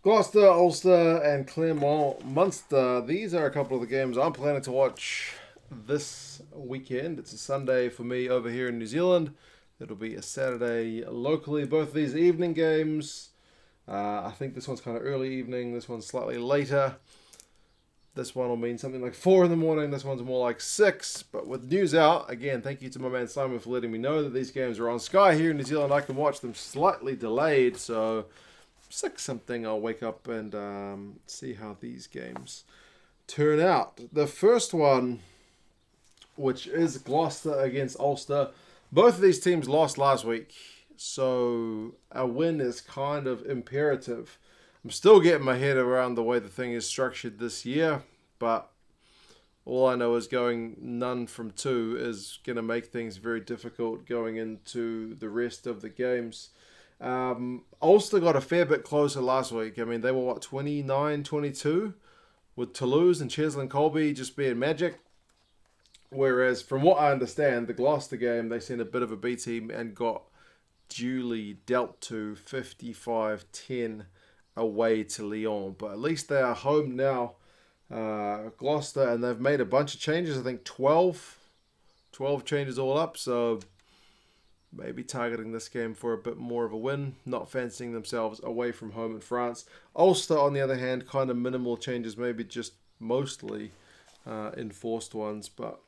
Gloucester, Ulster, and Clermont, Munster. These are a couple of the games I'm planning to watch this weekend. It's a Sunday for me over here in New Zealand. It'll be a Saturday locally. Both of these evening games. I think this one's kind of early evening. This one's slightly later. This one will mean something like 4 in the morning. This one's more like 6. But with news out, again, thank you to my man Simon for letting me know that these games are on Sky here in New Zealand. I can watch them slightly delayed. So 6 something, I'll wake up and see how these games turn out. The first one, which is Gloucester against Ulster. Both of these teams lost last week, so a win is kind of imperative. I'm still getting my head around the way the thing is structured this year, but all I know is going none from 2 is going to make things very difficult going into the rest of the games. Ulster got a fair bit closer last week. I mean, they were, 29-22 with Toulouse and Cheslin Colby just being magic. Whereas, from what I understand, the Gloucester game, they sent a bit of a B team and got duly dealt to 55-10 away to Lyon. But at least they are home now, Gloucester, and they've made a bunch of changes. I think 12 changes all up. So maybe targeting this game for a bit more of a win, not fancying themselves away from home in France. Ulster, on the other hand, kind of minimal changes, maybe just mostly enforced ones. But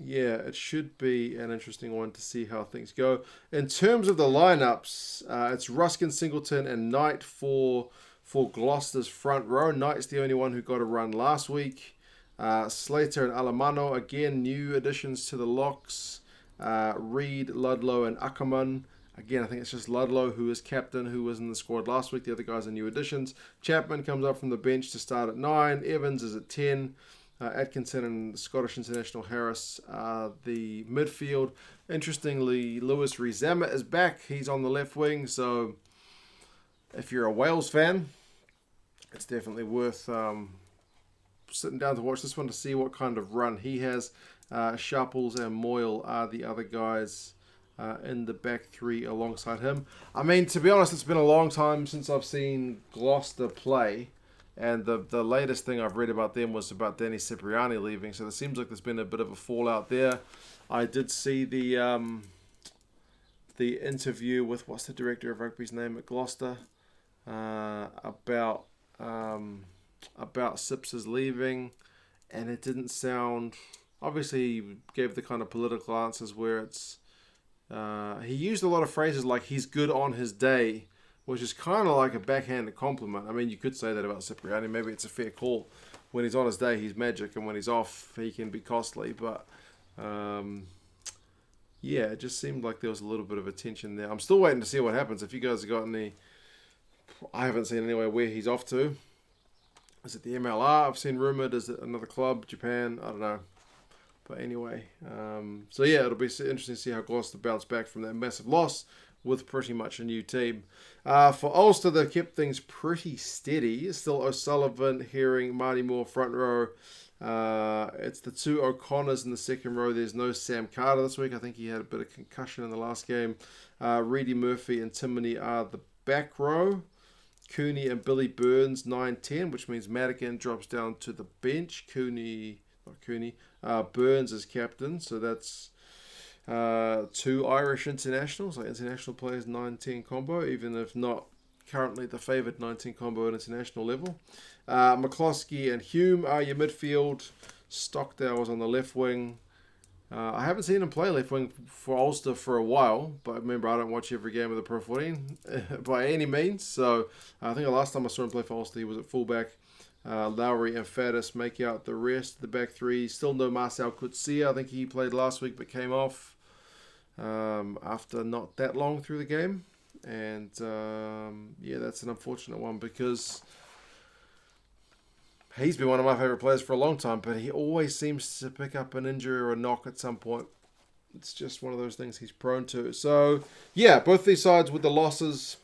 yeah, it should be an interesting one to see how things go. In terms of the lineups, it's Ruskin, Singleton, and Knight for Gloucester's front row. Knight's the only one who got a run last week. Slater and Alamano, again, new additions to the locks. Reed, Ludlow, and Ackerman. Again, I think it's just Ludlow who is captain, who was in the squad last week. The other guys are new additions. Chapman comes up from the bench to start at 9. Evans is at 10. Atkinson and Scottish international Harris the midfield. Interestingly, Lewis Rizama is back. He's on the left wing, so if you're a Wales fan, it's definitely worth sitting down to watch this one to see what kind of run he has. Sharples and Moyle are the other guys in the back three alongside him. I mean, to be honest, it's been a long time since I've seen Gloucester play. And the latest thing I've read about them was about Danny Cipriani leaving. So it seems like there's been a bit of a fallout there. I did see the interview with, what's the director of rugby's name at Gloucester, about Sips's leaving. And it didn't sound... Obviously, he gave the kind of political answers where it's... he used a lot of phrases like, he's good on his day, which is kind of like a backhanded compliment. I mean, you could say that about Cipriani. Maybe it's a fair call. When he's on his day, he's magic, and when he's off, he can be costly. But, yeah, it just seemed like there was a little bit of a tension there. I'm still waiting to see what happens. If you guys have got any... I haven't seen anywhere where he's off to. Is it the MLR? I've seen rumoured. Is it another club? Japan? I don't know. But anyway, so yeah, it'll be interesting to see how Gloucester bounce back from that massive loss with pretty much a new team. For Ulster, they've kept things pretty steady. Still O'Sullivan, Herring, Marty Moore front row. It's the two O'Connors in the second row. There's no Sam Carter this week. I think he had a bit of concussion in the last game. Reedy Murphy and Timoney are the back row. Cooney and Billy Burns 9-10, which means Madigan drops down to the bench. Burns is captain, so that's 2 Irish internationals, like international players, 9-10 combo, even if not currently the favoured 9-10 combo at international level. McCloskey and Hume are your midfield. Stockdale was on the left wing. I haven't seen him play left wing for Ulster for a while, but remember, I don't watch every game of the Pro 14 by any means, so I think the last time I saw him play for Ulster, he was at fullback. Lowry and Faddis make out the rest. The back three, still no Marcel Coetzee. I think he played last week but came off after not that long through the game. And yeah, that's an unfortunate one because he's been one of my favourite players for a long time, but he always seems to pick up an injury or a knock at some point. It's just one of those things he's prone to. So yeah, both these sides with the losses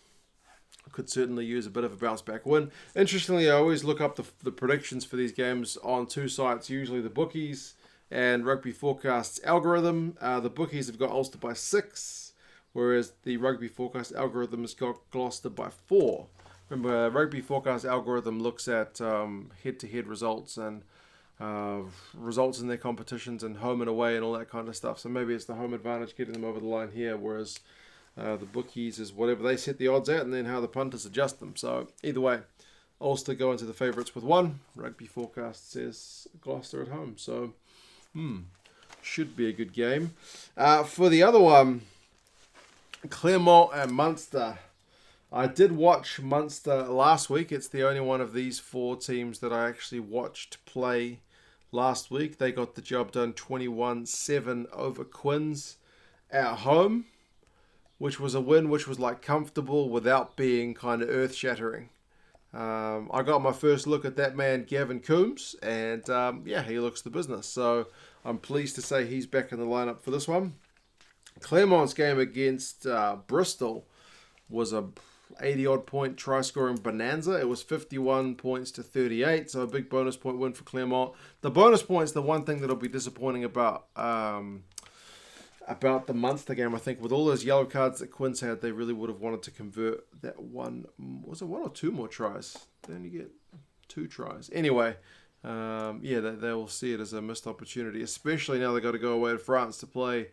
could certainly use a bit of a bounce back win. Interestingly, I always look up the predictions for these games on 2 sites, usually the bookies and Rugby Forecast's algorithm. The bookies have got Ulster by 6, whereas the Rugby Forecast algorithm has got Gloucester by 4. Remember, Rugby Forecast algorithm looks at head-to-head results and results in their competitions and home and away and all that kind of stuff. So maybe it's the home advantage getting them over the line here, whereas the bookies is whatever they set the odds at and then how the punters adjust them. So either way, Ulster go into the favourites with 1. Rugby Forecast says Gloucester at home. So, should be a good game. For the other one, Clermont and Munster. I did watch Munster last week. It's the only one of these 4 teams that I actually watched play last week. They got the job done 21-7 over Quins at home, which was a win which was like comfortable without being kind of earth-shattering. I got my first look at that man, Gavin Coombs, and he looks the business. So I'm pleased to say he's back in the lineup for this one. Clermont's game against Bristol was a 80-odd point try-scoring bonanza. It was 51 points to 38, so a big bonus point win for Clermont. The bonus point's the one thing that'll be disappointing about the Munster game. I think with all those yellow cards that Quins had, they really would have wanted to convert that one. Was it 1 or 2 more tries? They only get 2 tries. Anyway, they will see it as a missed opportunity, especially now they've got to go away to France to play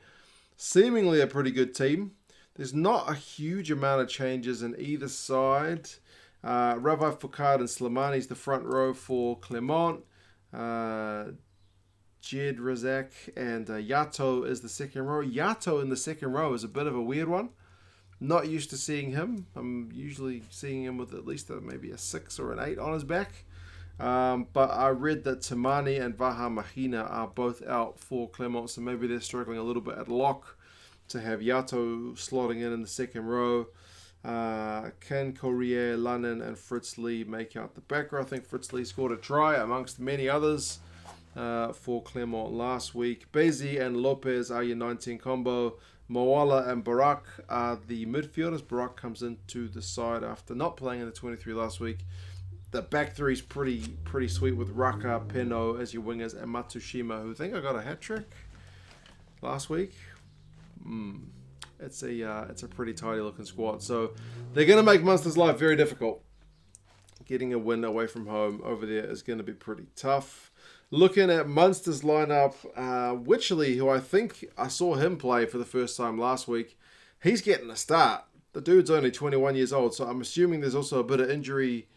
seemingly a pretty good team. There's not a huge amount of changes in either side. Ravi Foucault and Slimani's the front row for Clermont. Jed Razak and Yato is the second row. Yato in the second row is a bit of a weird one. Not used to seeing him. I'm usually seeing him with at least maybe a 6 or an 8 on his back. But I read that Tamani and Vaha Mahina are both out for Clermont, so maybe they're struggling a little bit at lock to have Yato slotting in the second row. Ken Corrier, Lannan and Fritz Lee make out the back row. I think Fritz Lee scored a try amongst many others for Clermont last week. Bezi and Lopez are your 19 combo. Moala and Barak are the midfielders. Barak comes into the side after not playing in the 23 last week. The back three is pretty sweet with Raka, Peno as your wingers and Matsushima, who I think I got a hat-trick last week. It's a pretty tidy looking squad. So they're going to make Munster's life very difficult. Getting a win away from home over there is going to be pretty tough. Looking at Munster's lineup, Wycherley, who I think I saw him play for the first time last week, he's getting a start. The dude's only 21 years old, so I'm assuming there's also a bit of injury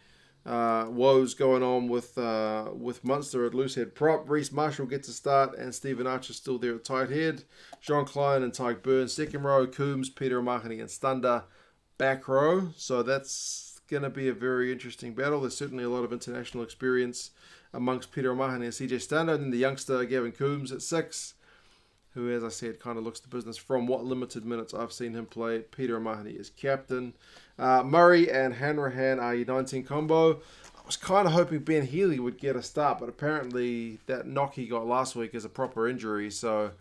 woes going on with Munster at loose head prop. Reece Marshall gets a start, and Stephen Archer's still there at tight head. Jean Klein and Tyke Burns second row. Coombs, Peter O'Mahony and Stander back row. So that's going to be a very interesting battle. There's certainly a lot of international experience amongst Peter O'Mahony and CJ Stander, and the youngster Gavin Coombs at 6, who, as I said, kind of looks the business from what limited minutes I've seen him play. Peter O'Mahony is captain. Murray and Hanrahan are your 19 combo. I was kind of hoping Ben Healy would get a start, but apparently that knock he got last week is a proper injury. So,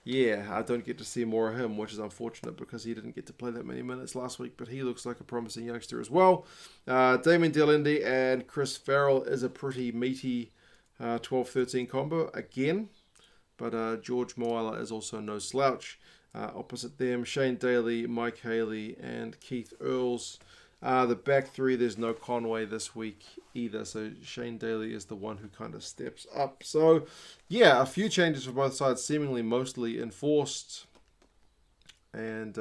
yeah, I don't get to see more of him, which is unfortunate because he didn't get to play that many minutes last week, but he looks like a promising youngster as well. Damien Delindi and Chris Farrell is a pretty meaty 12-13 combo again, but George Moala is also no slouch. Opposite them, Shane Daly, Mike Haley, and Keith Earls. The back three, there's no Conway this week either, so Shane Daly is the one who kind of steps up. So, yeah, a few changes for both sides, seemingly mostly enforced. And,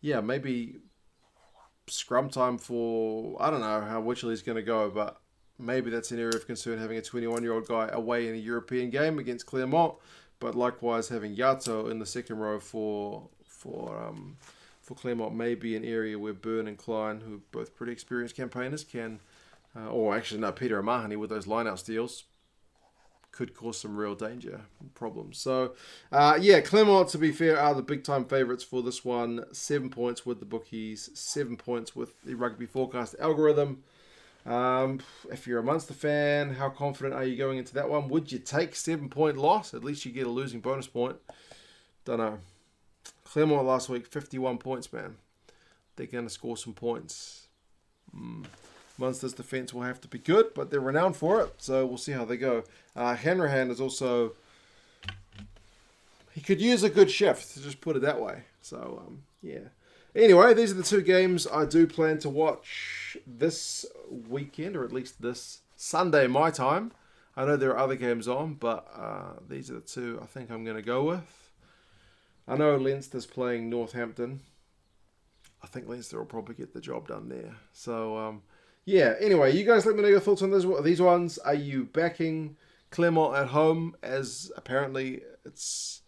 maybe scrum time for, I don't know how Wycherley's going to go, but maybe that's an area of concern, having a 21-year-old guy away in a European game against Clermont. But likewise, having Yato in the second row for Clermont may be an area where Byrne and Klein, who are both pretty experienced campaigners, can, Peter O'Mahony with those line-out steals, could cause some real danger and problems. So, Clermont, to be fair, are the big-time favourites for this one. 7 points with the bookies, 7 points with the Rugby Forecast algorithm. If you're a Munster fan, how confident are you going into that one? Would you take 7-point loss? At least you get a losing bonus point. Don't know. Clermont last week, 51 points, man. They're going to score some points. Munster's defence will have to be good, but they're renowned for it, so we'll see how they go. Hanrahan is also... He could use a good shift, to just put it that way. So, Anyway, these are the two games I do plan to watch this weekend, or at least this Sunday my time. I know there are other games on, but these are the two I think I'm going to go with. I know Leinster's playing Northampton. I think Leinster will probably get the job done there. So, yeah. Anyway, you guys let me know your thoughts on these ones. Are you backing Clermont at home? As apparently it's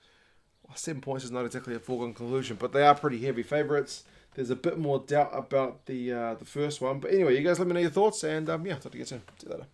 7 points is not exactly a foregone conclusion, but they are pretty heavy favourites. There's a bit more doubt about the first one. But anyway, you guys let me know your thoughts, and yeah, talk to you soon. See you later.